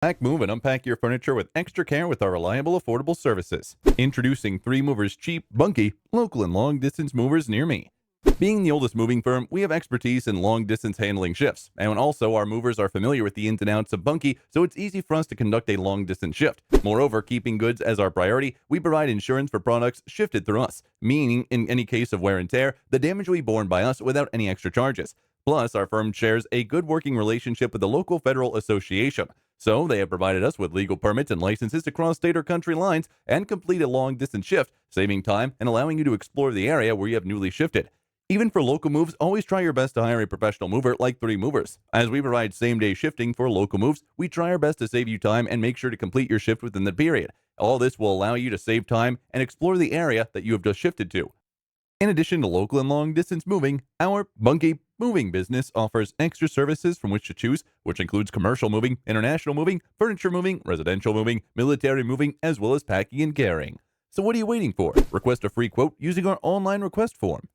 Pack, move, and unpack your furniture with extra care with our reliable, affordable services. Introducing 3 Movers Cheap, Bunkie, local and long-distance movers near me. Being the oldest moving firm, we have expertise in long-distance handling shifts, and also our movers are familiar with the ins and outs of Bunkie, so it's easy for us to conduct a long-distance shift. Moreover, keeping goods as our priority, we provide insurance for products shifted through us, meaning in any case of wear and tear, the damage will be borne by us without any extra charges. Plus, our firm shares a good working relationship with the local federal association. So, they have provided us with legal permits and licenses to cross state or country lines and complete a long distance shift, saving time and allowing you to explore the area where you have newly shifted. Even for local moves, always try your best to hire a professional mover like 3 Movers. As we provide same day shifting for local moves, we try our best to save you time and make sure to complete your shift within the period. All this will allow you to save time and explore the area that you have just shifted to. In addition to local and long distance moving, our Bunkie moving business offers extra services from which to choose, which includes commercial moving, international moving, furniture moving, residential moving, military moving, as well as packing and carrying. So what are you waiting for? Request a free quote using our online request form.